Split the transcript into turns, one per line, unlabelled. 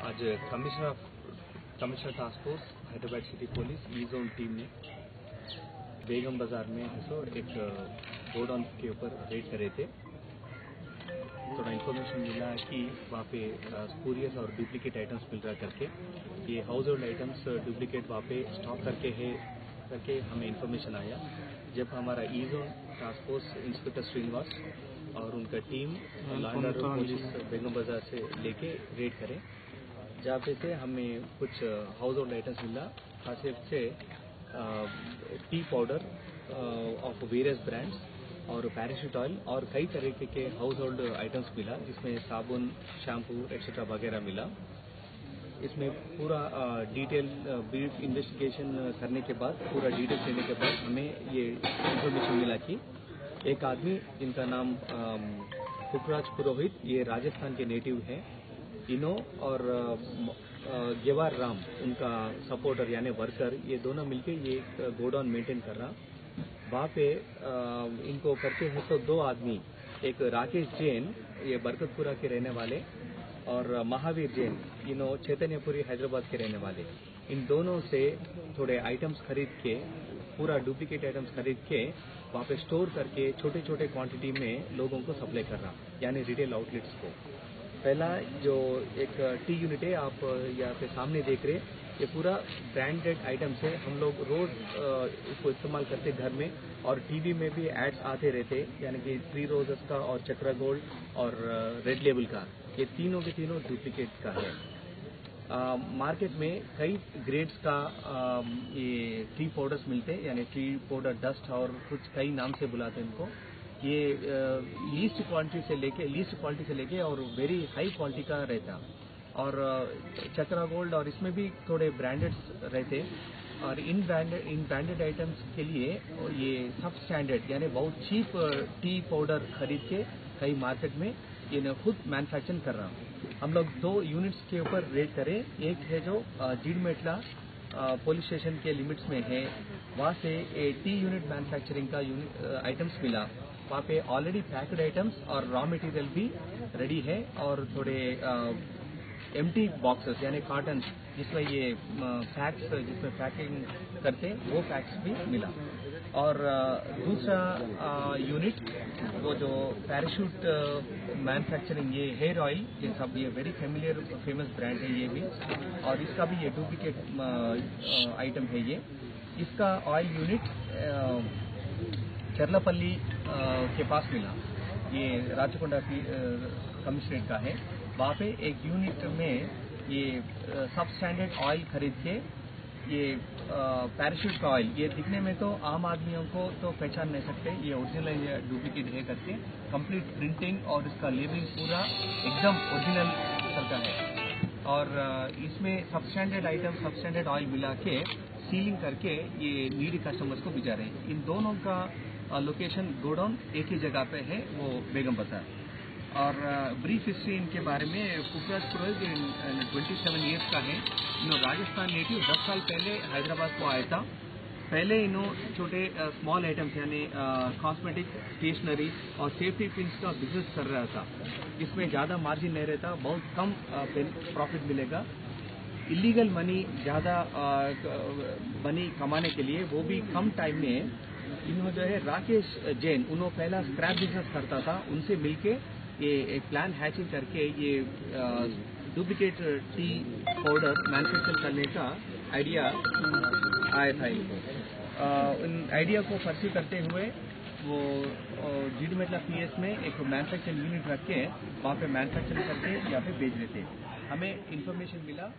आज commissioner task force Hyderabad city police E zone team ने बेगम बाजार में एक गोडाउन के ऊपर रेड करे थे। थोड़ा इन्फॉर्मेशन मिला कि वहाँ पे स्पूरियस और डुप्लीकेट आइटम्स मिल रहा करके, ये हाउस होल्ड आइटम्स डुप्लीकेट वहाँ पे स्टॉक करके हमें इन्फॉर्मेशन आया। जब हमारा E zone task force inspector Srinivas और उनका टीम लांडर पुलिस बेगम बाजार से लेके रेड करें, जहाँ पे से हमें कुछ हाउस होल्ड आइटम्स मिला, खासकर से T powder of various brands और पैराशूट ऑयल और कई तरीके के हाउस होल्ड आइटम्स मिला, जिसमें साबुन, शैम्पू एक्सेट्रा वगैरह मिला। इसमें पूरा डिटेल ब्रीफ इन्वेस्टिगेशन करने के बाद, पूरा डिटेल देने के बाद हमें ये इन्फॉर्मेशन मिला कि एक आदमी जिनका नाम पुखराज पुरोहित, ये राजस्थान के नेटिव हैं, इनो और गेवार राम उनका सपोर्टर यानी वर्कर, ये दोनों मिलके ये गोडाउन मेंटेन कर रहा। वहाँ पे इनको करते हैं तो दो आदमी, एक राकेश जैन ये बरकतपुरा के रहने वाले और महावीर जैन इनो चैतन्यपुरी हैदराबाद के रहने वाले, इन दोनों से थोड़े आइटम्स खरीद के, पूरा डुप्लीकेट आइटम्स खरीद के वहाँ पे स्टोर करके छोटे छोटे क्वांटिटी में लोगों को सप्लाई कर रहा, यानी रिटेल आउटलेट्स को। पहला जो एक टी यूनिट है, आप यहाँ पे सामने देख रहे, ये पूरा ब्रांडेड आइटम्स है। हम लोग रोज इसको इस्तेमाल करते घर में, और टीवी में भी एड्स आते रहते, यानी कि थ्री रोजेस का और चक्रा गोल्ड और रेड लेबल का, ये तीनों के तीनों डुप्लीकेट का है। मार्केट में कई ग्रेड्स का ये टी पाउडर्स मिलते हैं, यानी टी पाउडर डस्ट और कुछ कई नाम से बुलाते हैं इनको। ये लीस्ट क्वालिटी से लेके और वेरी हाई क्वालिटी का रहता, और चक्रा गोल्ड और इसमें भी थोड़े ब्रांडेड्स रहते। और इन ब्रांडेड आइटम्स के लिए ये सब स्टैंडर्ड यानी बहुत चीप टी पाउडर खरीद के कई मार्केट में ये खुद मैन्युफैक्चरिंग कर रहा। हम लोग दो यूनिट्स के ऊपर रेड करें, एक है जो जीडमेटला पुलिस स्टेशन के लिमिट्स में है, वहाँ से टी यूनिट मैन्युफैक्चरिंग का आइटम्स मिला। वहाँ पे ऑलरेडी पैक्ड आइटम्स और रॉ मटेरियल भी रेडी है, और थोड़े एम्प्टी बॉक्सेस यानी कार्टन जिसमें ये पैक्स जिसमें पैकिंग करते, वो पैक्स भी मिला। और दूसरा यूनिट वो जो पैराशूट मैन्युफैक्चरिंग, ये हेयर ऑयल, ये सब ये वेरी फेमस ब्रांड है ये भी, और इसका भी ये डुप्लीकेट आइटम है ये। इसका ऑयल यूनिट चरलापल्ली के पास मिला, ये राचकोंडा कमिश्नरेट का है। वहाँ पे एक यूनिट में ये सब स्टैंडर्ड ऑयल खरीद के, ये पैराशूट का ऑयल, ये दिखने में तो आम आदमियों को तो पहचान नहीं सकते ये ओरिजिनल या डुप्लीकेट है करके, कंप्लीट प्रिंटिंग और इसका लेबलिंग पूरा एकदम ओरिजिनल चलता है। और इसमें सब स्टैंडर्ड ऑयल मिला के सीलिंग करके ये नीडी कस्टमर्स को भिजा रहे हैं। इन दोनों का लोकेशन गोडाउन एक ही जगह पे है, वो बेगम बाजार। और ब्रीफ हिस्ट्री इनके बारे में, पुखराज पुरोहित 27 ईयर्स का है। इन्हों राजस्थान नेटिव, 10 साल पहले हैदराबाद को आया था। पहले इन्हों छोटे स्मॉल आइटम्स यानी कॉस्मेटिक, स्टेशनरी और सेफ्टी पिन्स का बिजनेस कर रहा था। इसमें ज़्यादा मार्जिन नहीं रहता, बहुत कम प्रॉफिट मिलेगा। इलीगल मनी ज़्यादा मनी कमाने के लिए, वो भी कम टाइम में, इन्होंने जो है राकेश जैन, उन्होंने पहला स्क्रैप बिजनेस करता था, उनसे मिलके ये एक प्लान हैचिंग करके ये डुप्लीकेट टी पाउडर मैन्युफैक्चर करने का आइडिया आया था इनको। इन आइडिया को परस्यू करते हुए वो जीडमेटला पीएस में एक मैन्युफैक्चरिंग यूनिट रख के वहाँ पे मैन्युफैक्चरिंग करके यहाँ पे भेज रहे थे। हमें इन्फॉर्मेशन मिला